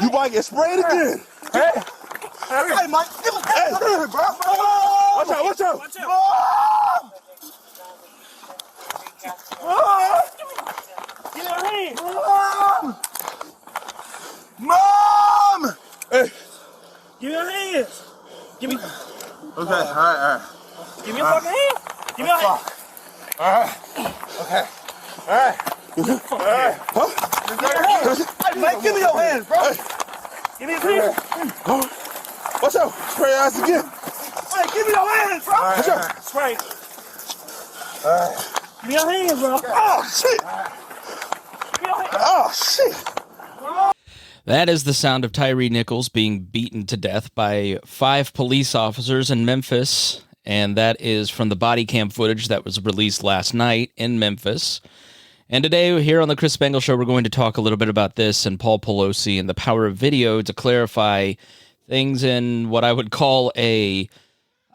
You might get sprayed again. Hey, Mike. Hey, bro. Watch out. Get your hand. Mom! Hey. Give me your hands. Give me. Okay, all right. Give me your fucking hand. Give me your hand. All right. Okay. All right. Huh? Hey, Mike, give me your hands, bro. Give me his hands. Watch out. Spray your ass again. Hey, give me your hands, bro. Watch out. Spray. Give me your hands, bro. Oh, shit. Give me your hands. Oh, shit. That is the sound of Tyre Nichols being beaten to death by 5 police officers in Memphis, and that is from the body cam footage that was released last night in Memphis. And today, here on the Chris Spangle Show, we're going to talk a little bit about this and Paul Pelosi and the power of video to clarify things in what I would call a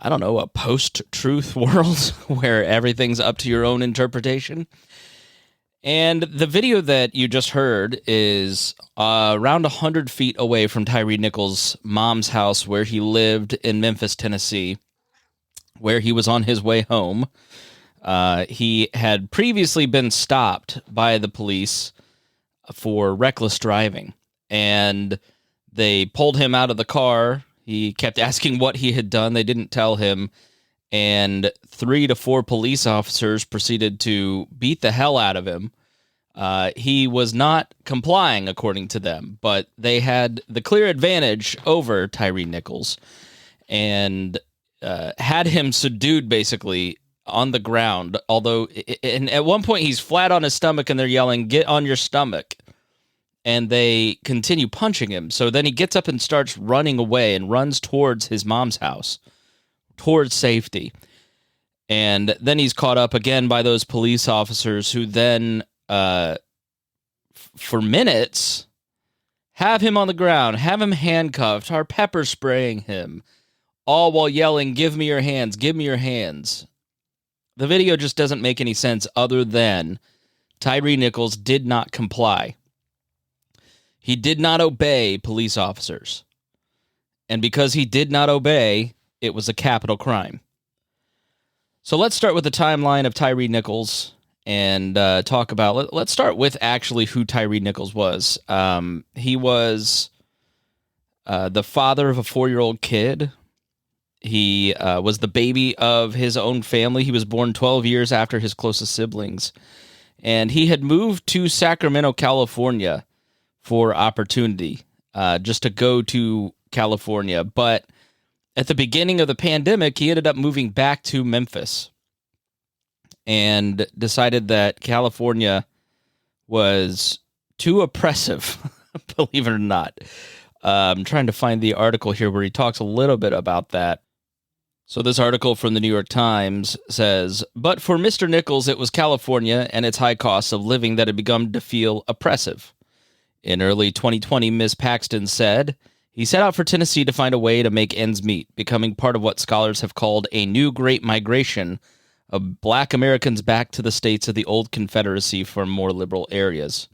post-truth world where everything's up to your own interpretation. And the video that you just heard is around 100 feet away from Tyre Nichols' mom's house where he lived in Memphis, Tennessee, where he was on his way home. He had previously been stopped by the police for reckless driving, and they pulled him out of the car. He kept asking what he had done. They didn't tell him. And 3 to 4 police officers proceeded to beat the hell out of him. He was not complying, according to them, but they had the clear advantage over Tyre Nichols and had him subdued, basically, on the ground. Although, and at one point, he's flat on his stomach, and they're yelling, "Get on your stomach." And they continue punching him. So then he gets up and starts running away and runs towards his mom's house, towards safety. And then he's caught up again by those police officers who then, for minutes, have him on the ground, have him handcuffed, are pepper spraying him, all while yelling, "Give me your hands, give me your hands." The video just doesn't make any sense other than Tyre Nichols did not comply. He did not obey police officers. And because he did not obey, it was a capital crime. So let's start with the timeline of Tyre Nichols and talk about... Let's start with actually who Tyre Nichols was. He was the father of a 4-year-old kid. He was the baby of his own family. He was born 12 years after his closest siblings. And he had moved to Sacramento, California for opportunity, just to go to California. But at the beginning of the pandemic, he ended up moving back to Memphis and decided that California was too oppressive, believe it or not. I'm trying to find the article here where he talks a little bit about that. So this article from the New York Times says, "But for Mr. Nichols, it was California and its high costs of living that had begun to feel oppressive. In early 2020, Ms. Paxton said, he set out for Tennessee to find a way to make ends meet, becoming part of what scholars have called a new great migration of Black Americans back to the states of the old Confederacy from more liberal areas.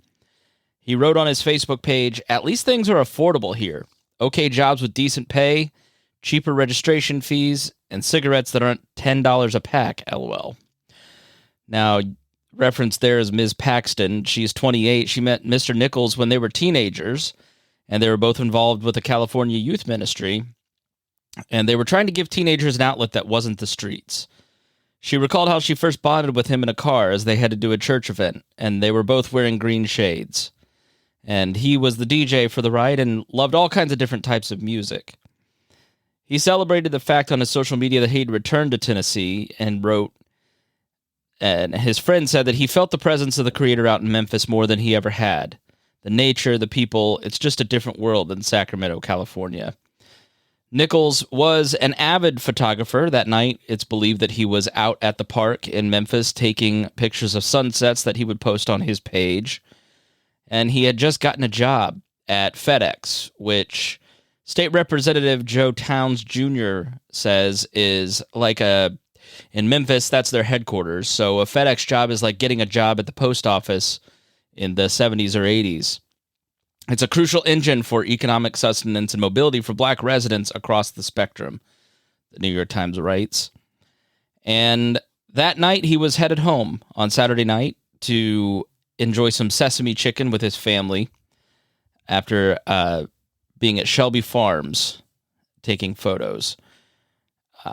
He wrote on his Facebook page, "At least things are affordable here. Okay jobs with decent pay, cheaper registration fees, and cigarettes that aren't $10 a pack, LOL." Now, reference there is Ms. Paxton. She's 28. She met Mr. Nichols when they were teenagers, and they were both involved with the California Youth Ministry, and they were trying to give teenagers an outlet that wasn't the streets. She recalled how she first bonded with him in a car as they had to do a church event, and they were both wearing green shades. And he was the DJ for the ride and loved all kinds of different types of music. He celebrated the fact on his social media that he'd returned to Tennessee and wrote, and his friend said that he felt the presence of the creator out in Memphis more than he ever had. The nature, the people, it's just a different world than Sacramento, California. Nichols was an avid photographer. That night, it's believed that he was out at the park in Memphis taking pictures of sunsets that he would post on his page. And he had just gotten a job at FedEx, which State Representative Joe Towns Jr. says is like in Memphis, that's their headquarters. So a FedEx job is like getting a job at the post office in the 70s or 80s. It's a crucial engine for economic sustenance and mobility for black residents across the spectrum, the New York Times writes. And that night, he was headed home on Saturday night to enjoy some sesame chicken with his family after being at Shelby Farms taking photos.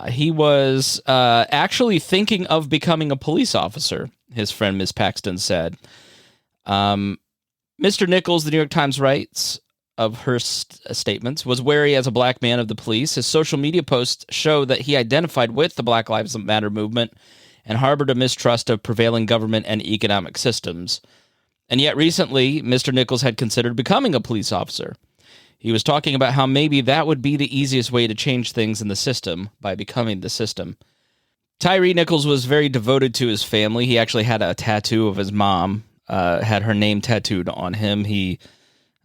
He was actually thinking of becoming a police officer, his friend Ms. Paxton said. Mr. Nichols, the New York Times writes of her statements, was wary as a black man of the police. His social media posts show that he identified with the Black Lives Matter movement and harbored a mistrust of prevailing government and economic systems. And yet recently, Mr. Nichols had considered becoming a police officer. He was talking about how maybe that would be the easiest way to change things in the system, by becoming the system. Tyre Nichols was very devoted to his family. He actually had a tattoo of his mom, had her name tattooed on him. He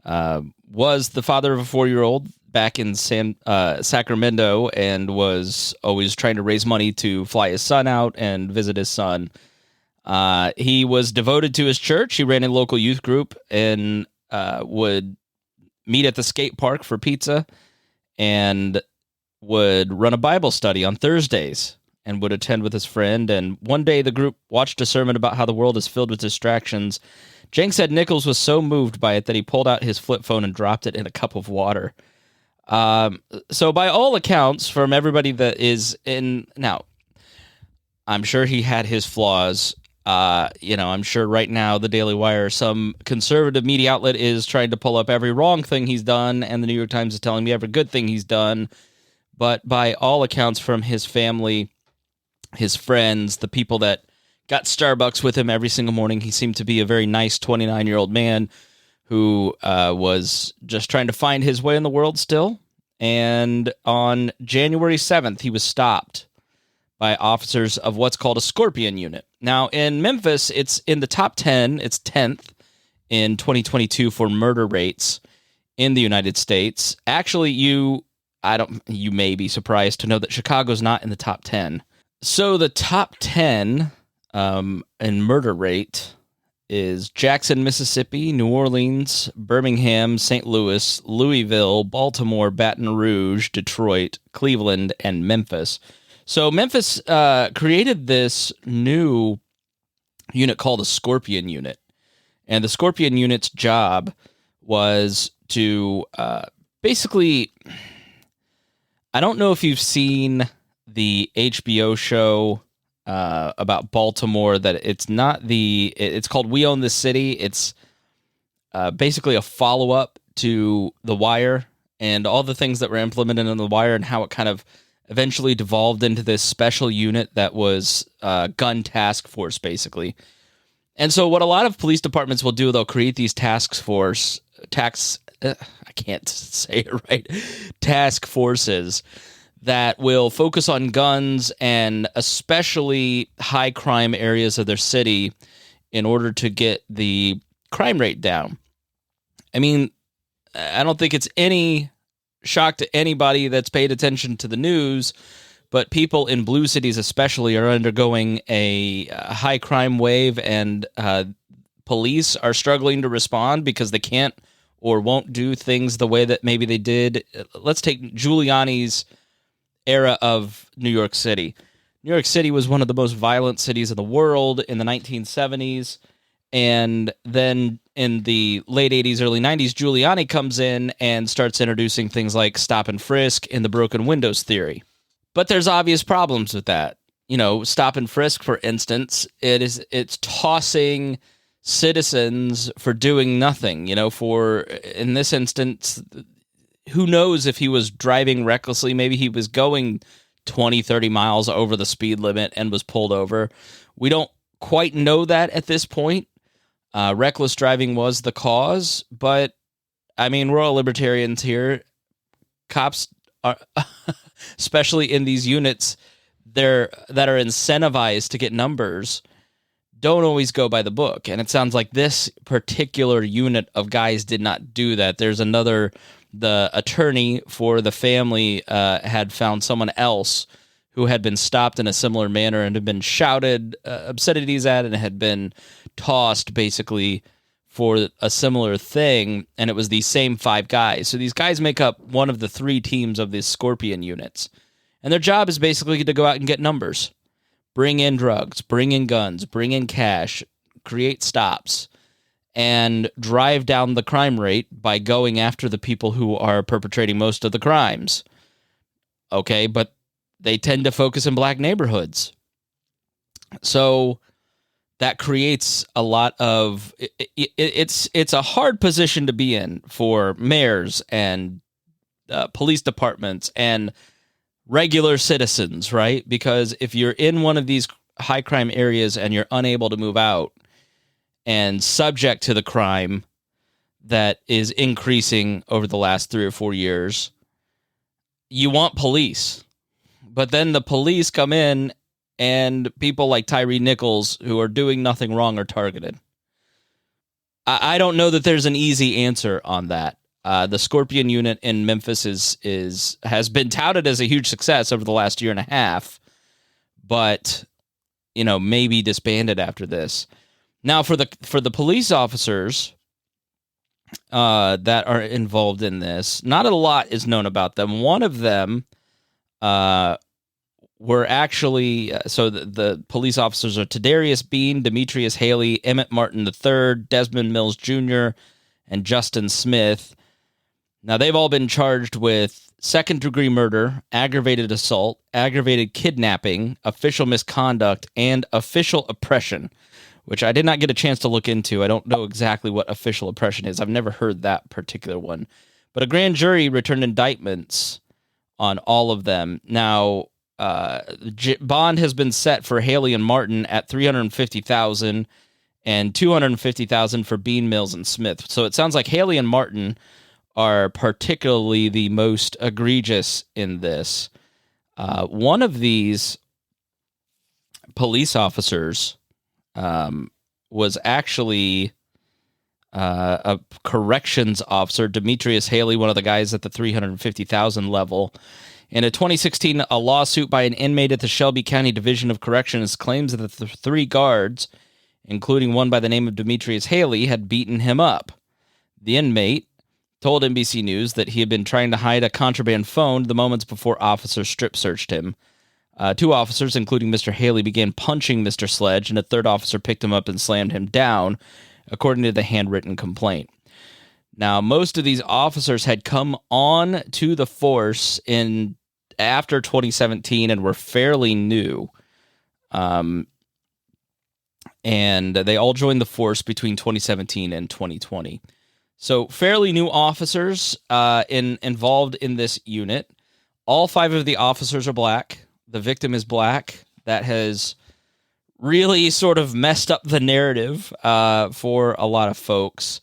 was the father of a 4-year-old back in Sacramento and was always trying to raise money to fly his son out and visit his son. He was devoted to his church. He ran a local youth group and would meet at the skate park for pizza and would run a Bible study on Thursdays and would attend with his friend. And one day the group watched a sermon about how the world is filled with distractions. Jenks said Nichols was so moved by it that he pulled out his flip phone and dropped it in a cup of water. So by all accounts, from everybody that is in... Now, I'm sure he had his flaws. I'm sure right now the Daily Wire, some conservative media outlet, is trying to pull up every wrong thing he's done, and the New York Times is telling me every good thing he's done. But by all accounts, from his family, his friends, the people that got Starbucks with him every single morning, he seemed to be a very nice 29-year-old man who was just trying to find his way in the world still. And on January 7th, he was stopped by officers of what's called a Scorpion unit. Now, in Memphis, it's in the top 10. It's 10th in 2022 for murder rates in the United States. Actually, you may be surprised to know that Chicago's not in the top 10. So the top 10 in murder rate is Jackson, Mississippi, New Orleans, Birmingham, St. Louis, Louisville, Baltimore, Baton Rouge, Detroit, Cleveland, and Memphis. So Memphis created this new unit called a Scorpion unit. And the Scorpion unit's job was to basically... I don't know if you've seen the HBO show about Baltimore, that it's called We Own the City. It's basically a follow-up to The Wire and all the things that were implemented in The Wire and how it kind of eventually devolved into this special unit that was gun task force, basically. And so what a lot of police departments will do, they'll create these task forces that will focus on guns and especially high crime areas of their city in order to get the crime rate down. I mean, I don't think it's any shock to anybody that's paid attention to the news, but people in blue cities especially are undergoing a high crime wave, and police are struggling to respond because they can't or won't do things the way that maybe they did. Let's take Giuliani's era of New York City. New York City was one of the most violent cities in the world in the 1970s. And then in the late 80s, early 90s, Giuliani comes in and starts introducing things like stop and frisk and the broken windows theory. But there's obvious problems with that. You know, stop and frisk, for instance, it's tossing citizens for doing nothing. You know, for in this instance, who knows if he was driving recklessly? Maybe he was going 20, 30 miles over the speed limit and was pulled over. We don't quite know that at this point. Reckless driving was the cause, but I mean, we're all libertarians here. Cops are, especially in these units that are incentivized to get numbers, don't always go by the book. And it sounds like this particular unit of guys did not do that. There's the attorney for the family had found someone else who had been stopped in a similar manner and had been shouted obscenities at and had been tossed basically for a similar thing, and it was these same 5 guys. So these guys make up one of the 3 teams of these Scorpion units. And their job is basically to go out and get numbers. Bring in drugs, bring in guns, bring in cash, create stops, and drive down the crime rate by going after the people who are perpetrating most of the crimes. Okay, but they tend to focus in black neighborhoods. So that creates a lot of... It's a hard position to be in for mayors and police departments and regular citizens, right? Because if you're in one of these high crime areas and you're unable to move out and subject to the crime that is increasing over the last 3 or 4 years, you want police. But then the police come in and people like Tyre Nichols, who are doing nothing wrong, are targeted. I don't know that there's an easy answer on that. The Scorpion unit in Memphis has been touted as a huge success over the last year and a half, but maybe disbanded after this. Now, for the police officers that are involved in this, not a lot is known about them. One of them were actually the police officers are Tadarius Bean, Demetrius Haley, Emmett Martin III, Desmond Mills Jr., and Justin Smith. Now, they've all been charged with second-degree murder, aggravated assault, aggravated kidnapping, official misconduct, and official oppression, which I did not get a chance to look into. I don't know exactly what official oppression is. I've never heard that particular one. But a grand jury returned indictments on all of them. Now, bond has been set for Haley and Martin at $350,000 and $250,000 for Bean, Mills, and Smith. So it sounds like Haley and Martin are particularly the most egregious in this. One of these police officers was actually a corrections officer, Demetrius Haley, one of the guys at the $350,000 level. In a 2016 a lawsuit by an inmate at the Shelby County Division of Corrections claims that the 3 guards, including one by the name of Demetrius Haley, had beaten him up. The inmate told NBC News that he had been trying to hide a contraband phone the moments before officers strip searched him. 2 officers, including Mr. Haley, began punching Mr. Sledge, and a 3rd officer picked him up and slammed him down, according to the handwritten complaint. Now, most of these officers had come on to the force after 2017 and were fairly new. And they all joined the force between 2017 and 2020. So fairly new officers involved in this unit. All 5 of the officers are black. The victim is black. That has really sort of messed up the narrative for a lot of folks.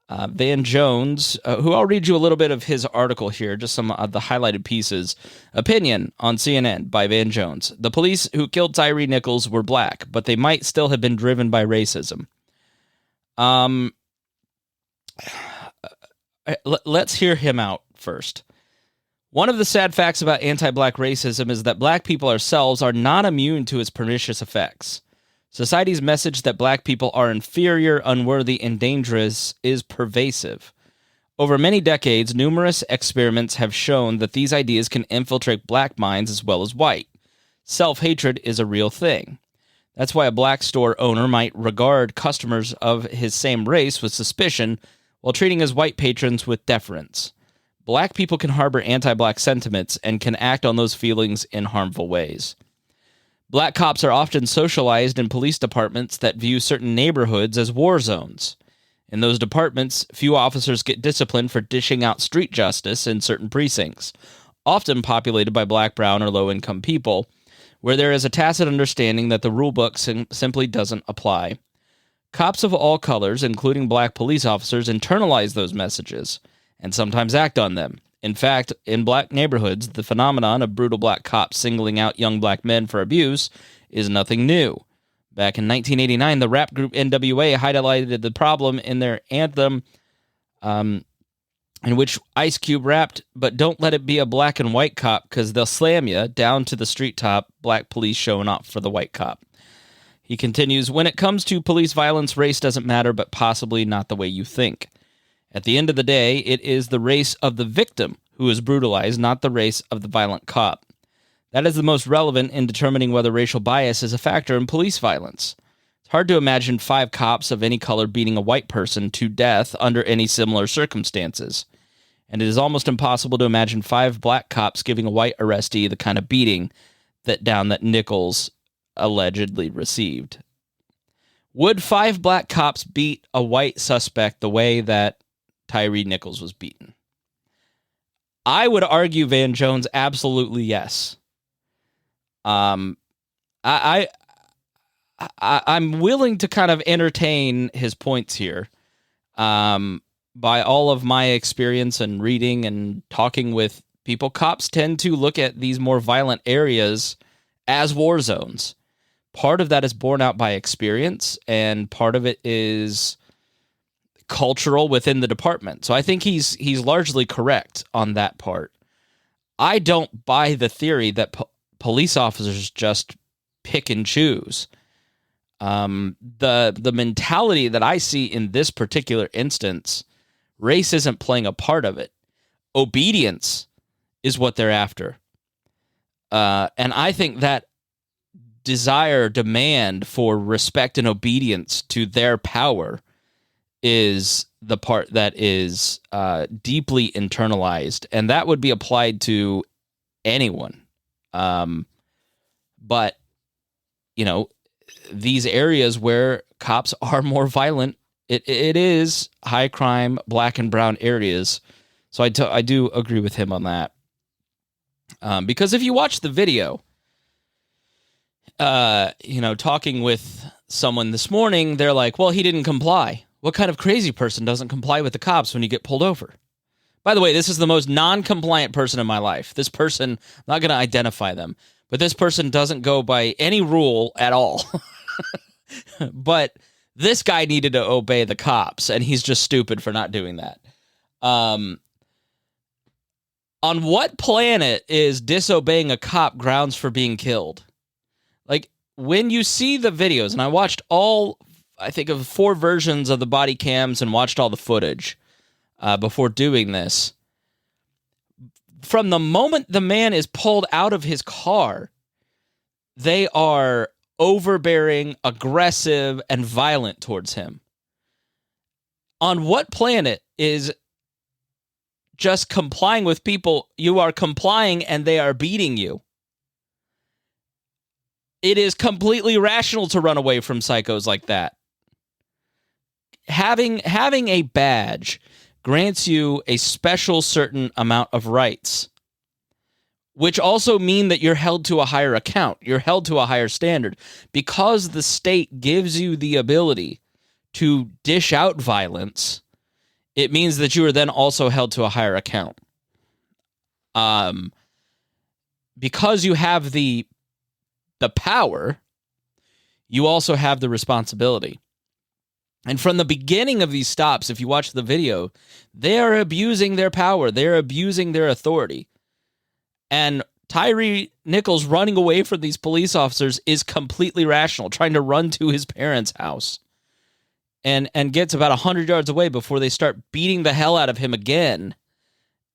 Van Jones, who I'll read you a little bit of his article here, just some of the highlighted pieces. Opinion on CNN by Van Jones. The police who killed Tyre Nichols were black, but they might still have been driven by racism. Let's hear him out first. One of the sad facts about anti-black racism is that black people ourselves are not immune to its pernicious effects. Society's message that black people are inferior, unworthy, and dangerous is pervasive. Over many decades, numerous experiments have shown that these ideas can infiltrate black minds as well as white. Self-hatred is a real thing. That's why a black store owner might regard customers of his same race with suspicion while treating his white patrons with deference. Black people can harbor anti-black sentiments and can act on those feelings in harmful ways. Black cops are often socialized in police departments that view certain neighborhoods as war zones. In those departments, few officers get disciplined for dishing out street justice in certain precincts, often populated by black, brown, or low-income people, where there is a tacit understanding that the rulebook simply doesn't apply. Cops of all colors, including black police officers, internalize those messages and sometimes act on them. In fact, in black neighborhoods, the phenomenon of brutal black cops singling out young black men for abuse is nothing new. Back in 1989, the rap group NWA highlighted the problem in their anthem, in which Ice Cube rapped, "But don't let it be a black and white cop, because they'll slam you," down to the street top, black police showing up for the white cop. He continues, when it comes to police violence, race doesn't matter, but possibly not the way you think. At the end of the day, it is the race of the victim who is brutalized, not the race of the violent cop. That is the most relevant in determining whether racial bias is a factor in police violence. It's hard to imagine 5 cops of any color beating a white person to death under any similar circumstances. And it is almost impossible to imagine 5 black cops giving a white arrestee the kind of beating that Nichols allegedly received. Would 5 black cops beat a white suspect the way that Tyre Nichols was beaten? I would argue, Van Jones, absolutely yes. I'm willing to kind of entertain his points here. By all of my experience and reading and talking with people, cops tend to look at these more violent areas as war zones. Part of that is borne out by experience, and part of it is cultural within the department. So I think he's largely correct on that part. I don't buy the theory that police officers just pick and choose. The mentality that I see in this particular instance, race isn't playing a part of it. Obedience is what they're after. And I think that demand for respect and obedience to their power is the part that is deeply internalized, and that would be applied to anyone. But, these areas where cops are more violent, it is high crime, black and brown areas. So I do agree with him on that. Because if you watch the video, talking with someone this morning, they're like, well, he didn't comply. What kind of crazy person doesn't comply with the cops when you get pulled over? By the way, this is the most non-compliant person in my life. This person, I'm not going to identify them, but this person doesn't go by any rule at all. But this guy needed to obey the cops, and he's just stupid for not doing that. On what planet is disobeying a cop grounds for being killed? Like, when you see the videos, and I watched all, I think, of 4 versions of the body cams and watched all the footage before doing this. From the moment the man is pulled out of his car, they are overbearing, aggressive, and violent towards him. On what planet is just complying with people? You are complying and they are beating you. It is completely rational to run away from psychos like that. Having a badge grants you a special certain amount of rights, which also mean that you're held to a higher account. You're held to a higher standard. Because the state gives you the ability to dish out violence, it means that you are then also held to a higher account. Because you have the power, you also have the responsibility. And from the beginning of these stops, if you watch the video, they are abusing their power. They're abusing their authority. And Tyre Nichols running away from these police officers is completely rational, trying to run to his parents' house. And gets about 100 yards away before they start beating the hell out of him again.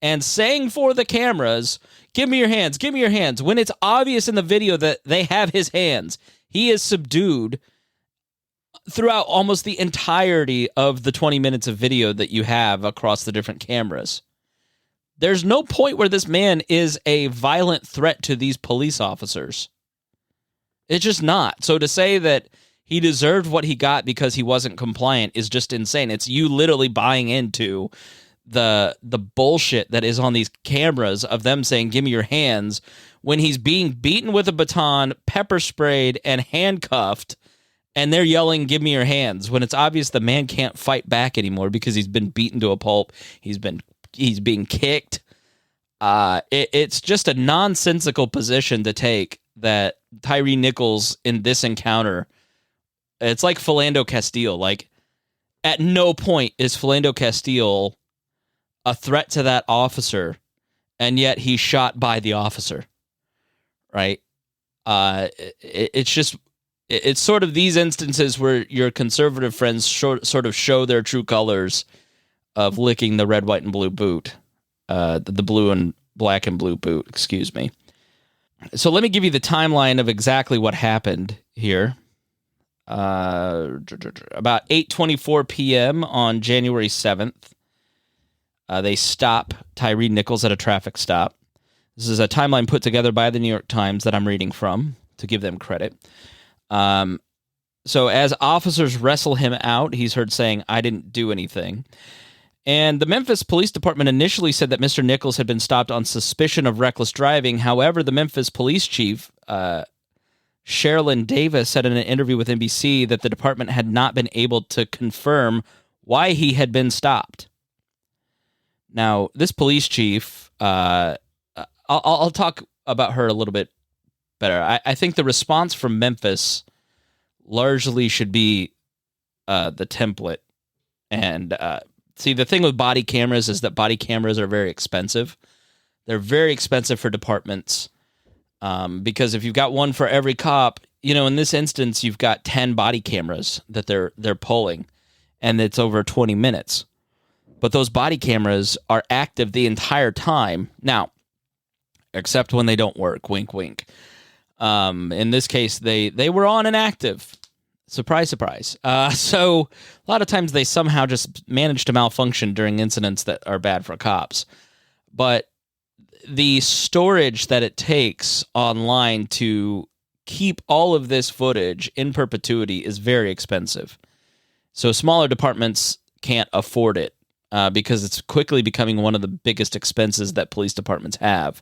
And saying for the cameras, give me your hands, give me your hands. When it's obvious in the video that they have his hands, he is subdued throughout almost the entirety of the 20 minutes of video that you have across the different cameras. There's no point where this man is a violent threat to these police officers. It's just not. So to say that he deserved what he got because he wasn't compliant is just insane. It's you literally buying into the bullshit that is on these cameras of them saying, give me your hands, when he's being beaten with a baton, pepper sprayed, and handcuffed, and they're yelling, give me your hands, when it's obvious the man can't fight back anymore because he's been beaten to a pulp. He's being kicked. It's just a nonsensical position to take that Tyre Nichols in this encounter. It's like Philando Castile. Like, at no point is Philando Castile a threat to that officer, and yet he's shot by the officer. Right? It's it's sort of these instances where your conservative friends sort of show their true colors of licking the red, white, and blue boot, the blue and black and blue boot, excuse me. So let me give you the timeline of exactly what happened here. About 8:24 p.m. on January 7th, they stop Tyre Nichols at a traffic stop. This is a timeline put together by the New York Times that I'm reading from to give them credit. So as officers wrestle him out, he's heard saying, "I didn't do anything." And the Memphis Police Department initially said that Mr. Nichols had been stopped on suspicion of reckless driving. However, the Memphis police chief, Sherilyn Davis, said in an interview with NBC that the department had not been able to confirm why he had been stopped. Now, this police chief, I'll talk about her a little bit better. I think the response from Memphis largely should be the template. And see, the thing with body cameras is that body cameras are very expensive. They're very expensive for departments because if you've got one for every cop, in this instance, you've got 10 body cameras that they're pulling, and it's over 20 minutes. But those body cameras are active the entire time. Now, except when they don't work. Wink, wink. In this case, they were on and active. Surprise, surprise. So a lot of times they somehow just manage to malfunction during incidents that are bad for cops. But the storage that it takes online to keep all of this footage in perpetuity is very expensive. So smaller departments can't afford it because it's quickly becoming one of the biggest expenses that police departments have.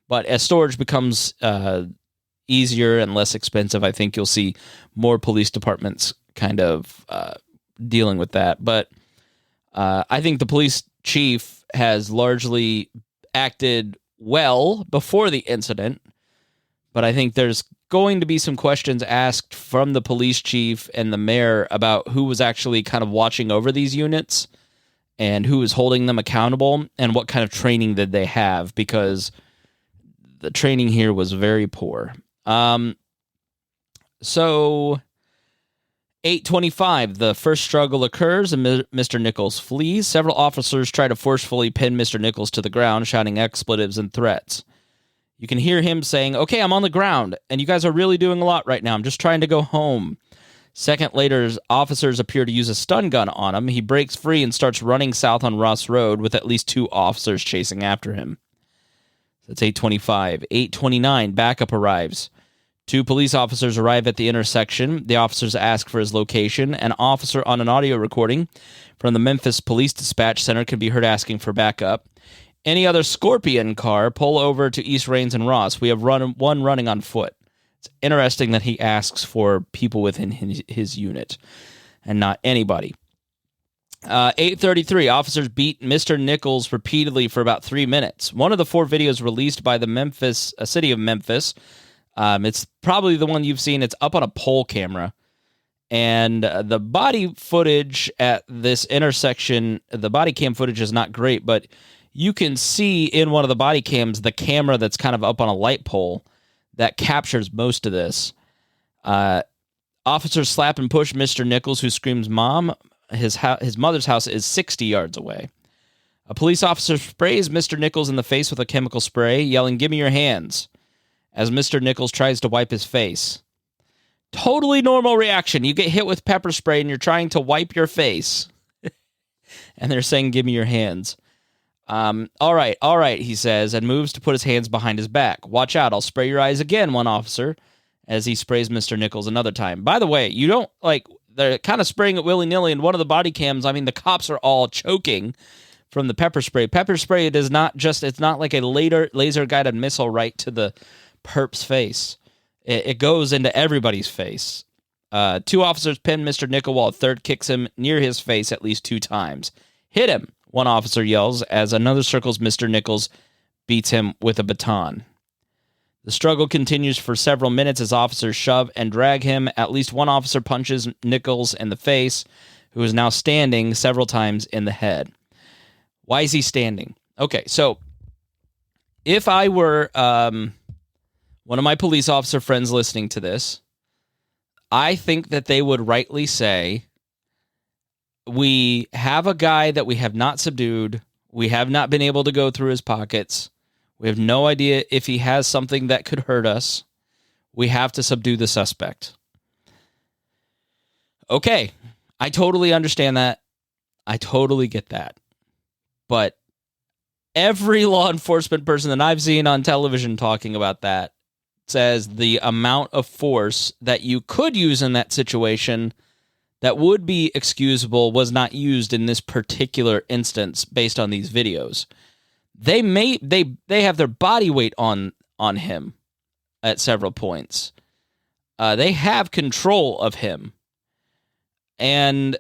But as storage becomes easier and less expensive, I think you'll see more police departments kind of dealing with that. But I think the police chief has largely acted well before the incident, but I think there's going to be some questions asked from the police chief and the mayor about who was actually kind of watching over these units and who was holding them accountable and what kind of training did they have, because the training here was very poor. So 8:25, the first struggle occurs and Mr. Nichols flees. Several officers try to forcefully pin Mr. Nichols to the ground, shouting expletives and threats. You can hear him saying, "Okay, I'm on the ground, and you guys are really doing a lot right now. I'm just trying to go home." Second later, officers appear to use a stun gun on him. He breaks free and starts running south on Ross Road with at least 2 officers chasing after him. That's 8:25. 8:29, backup arrives. 2 police officers arrive at the intersection. The officers ask for his location. An officer on an audio recording from the Memphis Police Dispatch Center can be heard asking for backup. "Any other Scorpion car, pull over to East Rains and Ross. We have one running on foot." It's interesting that he asks for people within his unit and not anybody. 8:33, officers beat Mr. Nichols repeatedly for about 3 minutes. One of the 4 videos released by the city of Memphis, it's probably the one you've seen. It's up on a pole camera. And the body footage at this intersection, the body cam footage is not great, but you can see in one of the body cams the camera that's kind of up on a light pole that captures most of this. Officers slap and push Mr. Nichols, who screams, "Mom!" His mother's house is 60 yards away. A police officer sprays Mr. Nichols in the face with a chemical spray, yelling, "Give me your hands," as Mr. Nichols tries to wipe his face. Totally normal reaction. You get hit with pepper spray and you're trying to wipe your face. And they're saying, "Give me your hands." All right, he says, and moves to put his hands behind his back. "Watch out, I'll spray your eyes again," one officer, as he sprays Mr. Nichols another time. By the way, you don't, they're kind of spraying it willy-nilly, and one of the body cams, the cops are all choking from the pepper spray. Pepper spray, it's not like a laser-guided missile right to the perp's face. It goes into everybody's face. 2 officers pin Mr. Nichols while a third kicks him near his face at least 2 times. "Hit him," one officer yells, as another circles Mr. Nichols, beats him with a baton. The struggle continues for several minutes as officers shove and drag him. At least one officer punches Nichols in the face, who is now standing, several times in the head. Why is he standing? Okay, so if I were one of my police officer friends listening to this, I think that they would rightly say, we have a guy that we have not subdued. We have not been able to go through his pockets. We have no idea if he has something that could hurt us. We have to subdue the suspect. Okay, I totally understand that. I totally get that. But every law enforcement person that I've seen on television talking about that says the amount of force that you could use in that situation that would be excusable was not used in this particular instance based on these videos. They have their body weight on him at several points. They have control of him. And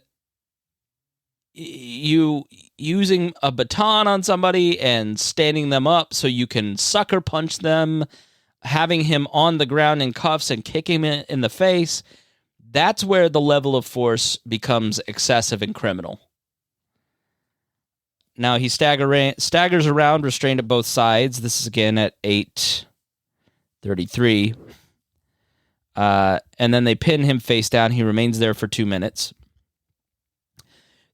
you using a baton on somebody and standing them up so you can sucker punch them, having him on the ground in cuffs and kicking him in the face, that's where the level of force becomes excessive and criminal. Now he staggers around, restrained at both sides. This is again at 8:33. And then they pin him face down. He remains there for 2 minutes.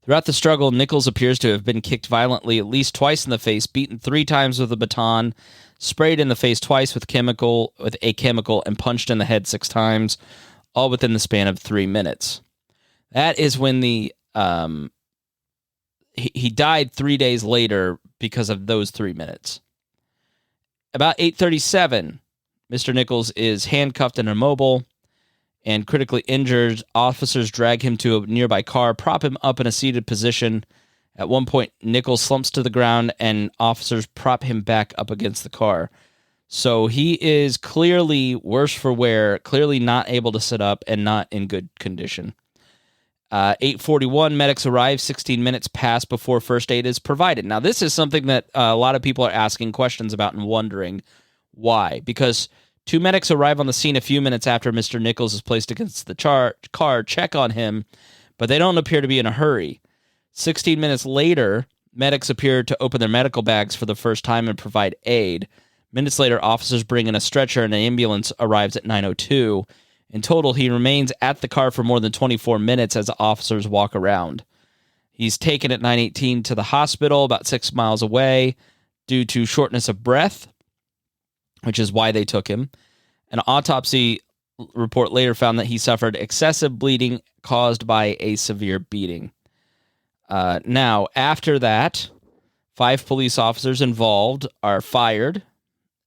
Throughout the struggle, Nichols appears to have been kicked violently at least twice in the face, beaten 3 times with a baton, sprayed in the face twice with a chemical, and punched in the head 6 times, all within the span of 3 minutes. That is when he died 3 days later because of those 3 minutes. About 8:37, Mr. Nichols is handcuffed and immobile and critically injured. Officers drag him to a nearby car, prop him up in a seated position. At one point, Nichols slumps to the ground, and officers prop him back up against the car. So he is clearly worse for wear, clearly not able to sit up, and not in good condition. 8:41, medics arrive. 16 minutes pass before first aid is provided. Now, this is something that a lot of people are asking questions about and wondering why. Because 2 medics arrive on the scene a few minutes after Mr. Nichols is placed against the car, check on him, but they don't appear to be in a hurry. 16 minutes later, medics appear to open their medical bags for the first time and provide aid. Minutes later, officers bring in a stretcher and an ambulance arrives at 9:02. In total, he remains at the car for more than 24 minutes as officers walk around. He's taken at 9:18 to the hospital about 6 miles away due to shortness of breath, which is why they took him. An autopsy report later found that he suffered excessive bleeding caused by a severe beating. Now, after that, 5 police officers involved are fired.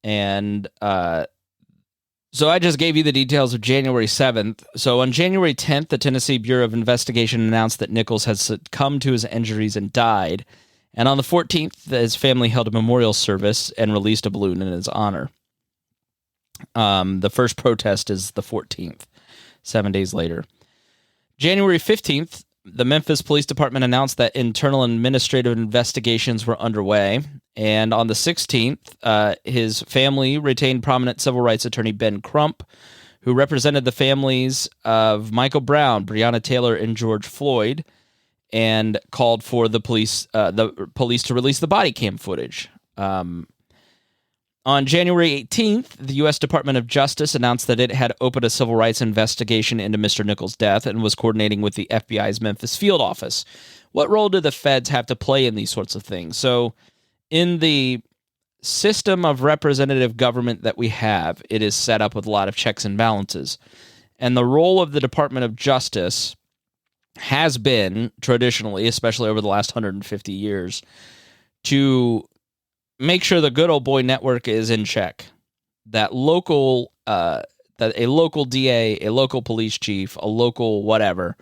And so I just gave you the details of January 7th. So on January 10th, the Tennessee Bureau of Investigation announced that Nichols had succumbed to his injuries and died. And on the 14th, his family held a memorial service and released a balloon in his honor. The first protest is the 14th, 7 days later. January 15th, the Memphis Police Department announced that internal and administrative investigations were underway. And on the 16th, his family retained prominent civil rights attorney Ben Crump, who represented the families of Michael Brown, Breonna Taylor, and George Floyd, and called for the police to release the body cam footage. On January 18th, the U.S. Department of Justice announced that it had opened a civil rights investigation into Mr. Nichols' death and was coordinating with the FBI's Memphis field office. What role do the feds have to play in these sorts of things? So, in the system of representative government that we have, it is set up with a lot of checks and balances. And the role of the Department of Justice has been, traditionally, especially over the last 150 years, to make sure the good old boy network is in check. That a local DA, a local police chief, a local whatever,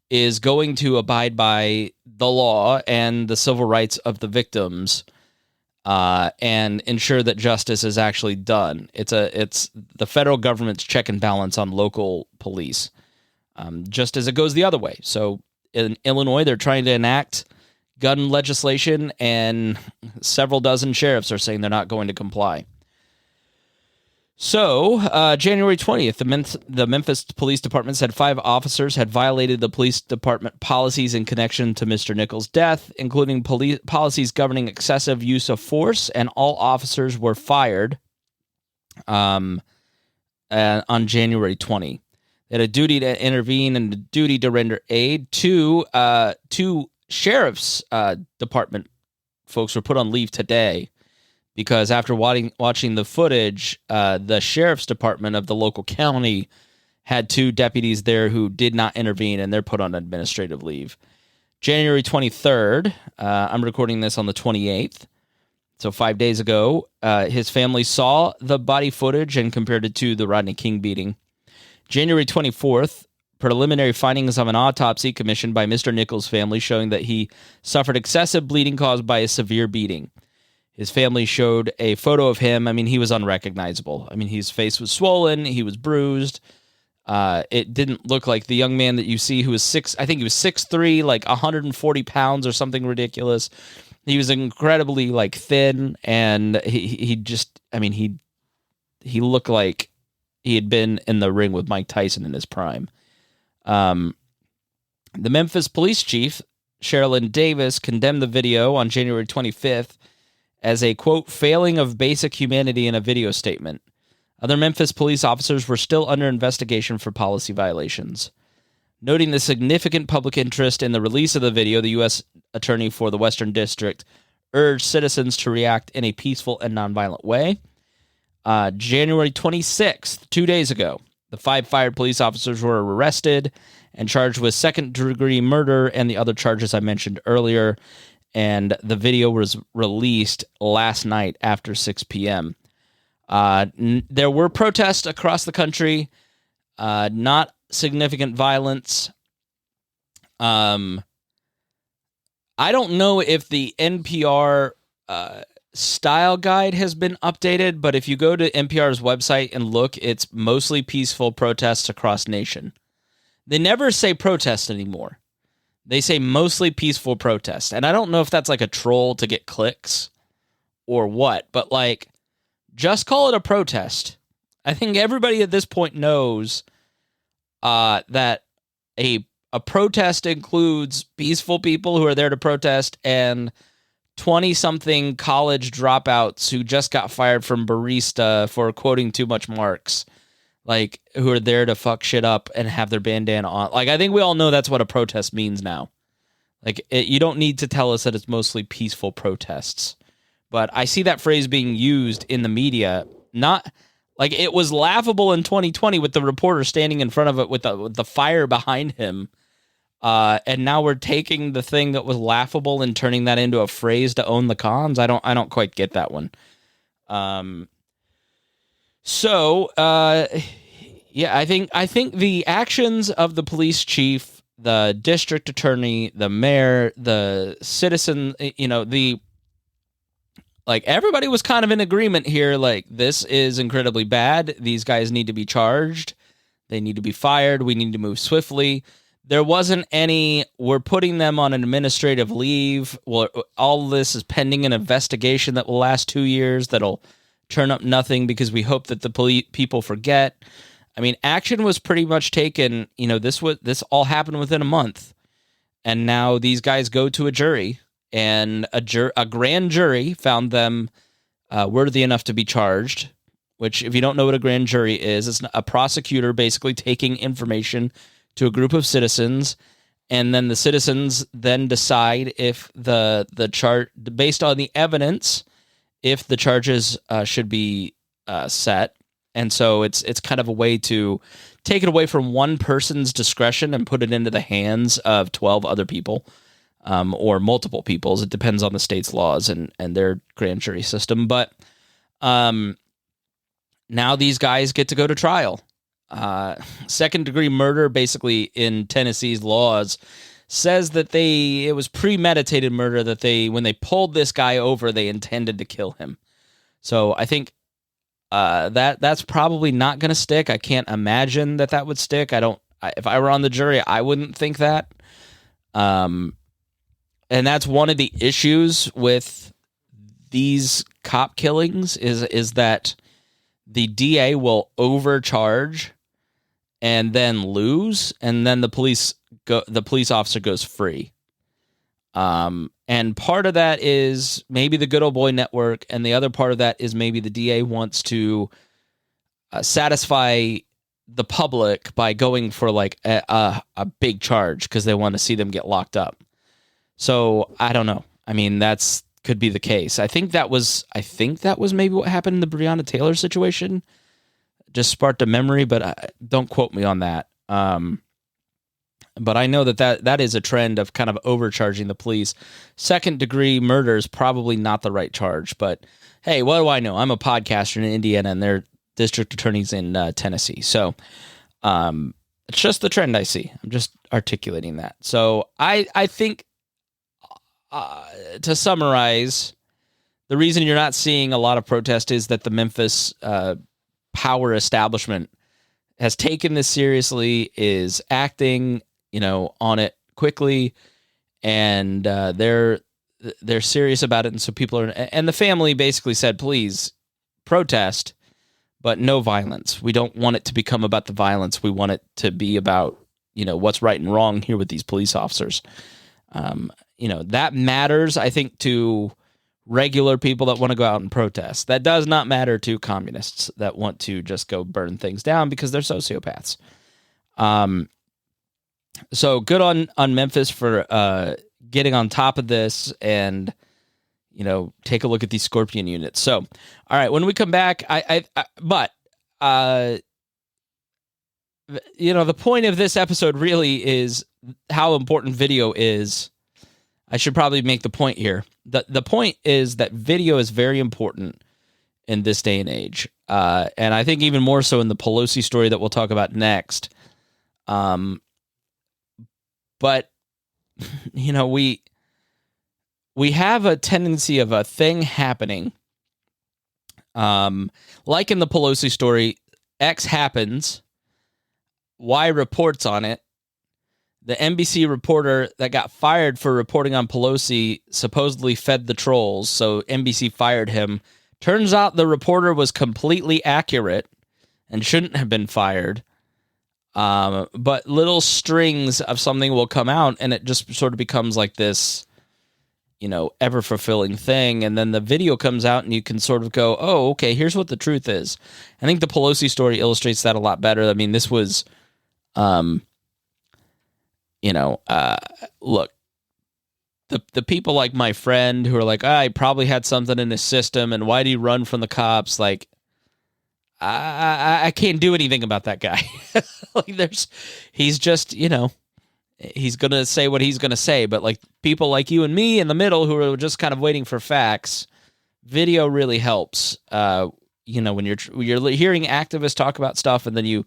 is going to abide by the law and the civil rights of the victims, and ensure that justice is actually done. It's the federal government's check and balance on local police, just as it goes the other way. So in Illinois, they're trying to enact gun legislation, and several dozen sheriffs are saying they're not going to comply. So, January 20th, the Memphis Police Department said 5 officers had violated the police department policies in connection to Mr. Nichols' death, including policies governing excessive use of force, and all officers were fired on January 20. He had a duty to intervene and a duty to render aid. Two sheriff's department folks were put on leave today because after watching the footage, the sheriff's department of the local county had 2 deputies there who did not intervene, and they're put on administrative leave. January 23rd, I'm recording this on the 28th, so 5 days ago, his family saw the body footage and compared it to the Rodney King beating. January 24th, preliminary findings of an autopsy commissioned by Mr. Nichols' family showing that he suffered excessive bleeding caused by a severe beating. His family showed a photo of him. I mean, he was unrecognizable. I mean, his face was swollen. He was bruised. It didn't look like the young man that you see who was 6'3", like 140 pounds or something ridiculous. He was incredibly like thin, and he looked like he had been in the ring with Mike Tyson in his prime. The Memphis police chief, Sherilyn Davis, condemned the video on January 25th as a, quote, failing of basic humanity in a video statement. Other Memphis police officers were still under investigation for policy violations. Noting the significant public interest in the release of the video, the U.S. Attorney for the Western District urged citizens to react in a peaceful and nonviolent way. January 26th, 2 days ago, the 5 fired police officers were arrested and charged with second-degree murder and the other charges I mentioned earlier, and the video was released last night after 6 p.m. There were protests across the country, not significant violence. I don't know if the NPR style guide has been updated, but if you go to NPR's website and look, it's mostly peaceful protests across nation. They never say protest anymore. They say mostly peaceful protest. And I don't know if that's like a troll to get clicks or what, but like, just call it a protest. I think everybody at this point knows that a protest includes peaceful people who are there to protest and 20-something college dropouts who just got fired from barista for quoting too much Marx, like, who are there to fuck shit up and have their bandana on. Like, I think we all know that's what a protest means now. Like, you don't need to tell us that it's mostly peaceful protests. But I see that phrase being used in the media, not like it was laughable in 2020 with the reporter standing in front of it with the fire behind him. And now we're taking the thing that was laughable and turning that into a phrase to own the cons. I don't quite get that one. Yeah, I think the actions of the police chief, the district attorney, the mayor, the citizen, like, everybody was kind of in agreement here. Like, this is incredibly bad. These guys need to be charged. They need to be fired. We need to move swiftly. There wasn't any, we're putting them on an administrative leave. Well, all this is pending an investigation that will last 2 years that'll turn up nothing because we hope that the people forget. I mean, action was pretty much taken. This all happened within a month. And now these guys go to a jury. And a grand jury found them worthy enough to be charged, which, if you don't know what a grand jury is, it's a prosecutor basically taking information to a group of citizens, and then the citizens then decide if based on the evidence, if the charges should be set. And so it's kind of a way to take it away from one person's discretion and put it into the hands of 12 other people. Or multiple peoples. It depends on the state's laws and their grand jury system. But now these guys get to go to trial. Second-degree murder, basically, in Tennessee's laws, says that it was premeditated murder, that when they pulled this guy over, they intended to kill him. So I think that's probably not going to stick. I can't imagine that would stick. If I were on the jury, I wouldn't think that. And that's one of the issues with these cop killings is that the DA will overcharge and then lose, and then the police officer goes free. And part of that is maybe the good old boy network, and the other part of that is maybe the DA wants to satisfy the public by going for like a big charge because they want to see them get locked up. So I don't know. I mean, that's could be the case. I think that was maybe what happened in the Breonna Taylor situation. Just sparked a memory, but don't quote me on that. But I know that is a trend of kind of overcharging the police. Second-degree murder is probably not the right charge. But hey, what do I know? I'm a podcaster in Indiana, and they're district attorneys in Tennessee. So it's just the trend I see. I'm just articulating that. So I think, to summarize, the reason you're not seeing a lot of protest is that the Memphis power establishment has taken this seriously, is acting, on it quickly, and they're serious about it. And so people are, and the family basically said, please protest, but no violence. We don't want it to become about the violence. We want it to be about, what's right and wrong here with these police officers. That matters, I think, to regular people that want to go out and protest. That does not matter to communists that want to just go burn things down because they're sociopaths. So good on Memphis for getting on top of this and, take a look at these Scorpion units. So, all right, when we come back, the point of this episode really is how important video is. I should probably make the point here. The point is that video is very important in this day and age. And I think even more so in the Pelosi story that we'll talk about next. But, we have a tendency of a thing happening. Like in the Pelosi story, X happens, Y reports on it. The NBC reporter that got fired for reporting on Pelosi supposedly fed the trolls, so NBC fired him. Turns out the reporter was completely accurate and shouldn't have been fired. But little strings of something will come out, and it just sort of becomes like this, ever-fulfilling thing. And then the video comes out, and you can sort of go, oh, okay, here's what the truth is. I think the Pelosi story illustrates that a lot better. I mean, this was... look, the people like my friend who are like, I probably had something in his system, and why do you run from the cops? Like, I can't do anything about that guy. He's just, he's going to say what he's going to say. But like people like you and me in the middle who are just kind of waiting for facts, video really helps. When you're hearing activists talk about stuff and then you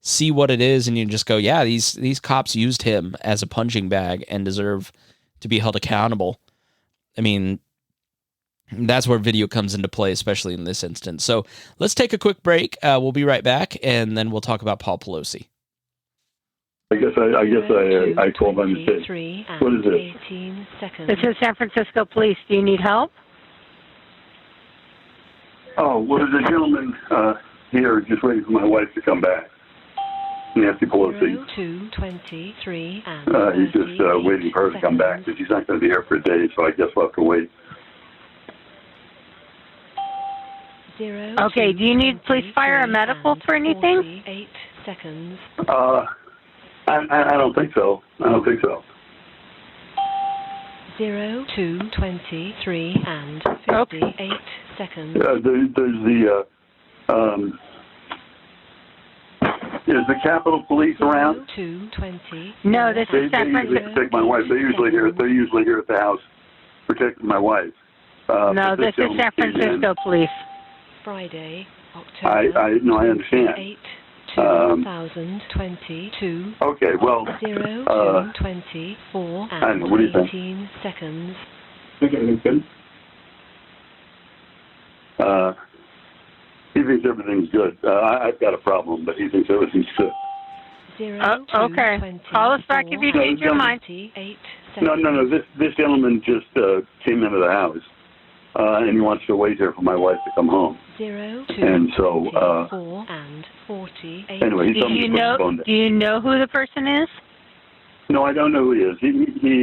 see what it is and you just go, yeah, these cops used him as a punching bag and deserve to be held accountable. I mean, that's where video comes into play, especially in this instance. So let's take a quick break. We'll be right back, and then we'll talk about Paul Pelosi. I guess I called by mistake. What is this? This is San Francisco Police. Do you need help? Oh, well, there's a gentleman here just waiting for my wife to come back. Nancy Pelosi. 223 and he's just waiting for her to come back, but she's not going to be here for a day, so I guess we'll have to wait. Okay, do you need police, fire, or medical for anything? 8 seconds. I don't think so. 223 and 58 seconds. Is the Capitol Police around? 220. No, this is San They usually Francisco. protect my wife. They're usually here at the house protecting my wife. No, this is San Francisco Police. Friday, October. I understand. 8 2022. Okay, well. 224 I don't know, what do you think? 18 seconds. Think everything's good? He thinks everything's good. I've got a problem, but he thinks everything's good. Okay. Call us back if you change your mind. No. This gentleman just came into the house, and he wants to wait here for my wife to come home. 0, 2, and so, 4 and 48. Anyway, he told me to put the phone down. Do you know who the person is? No, I don't know who he is. He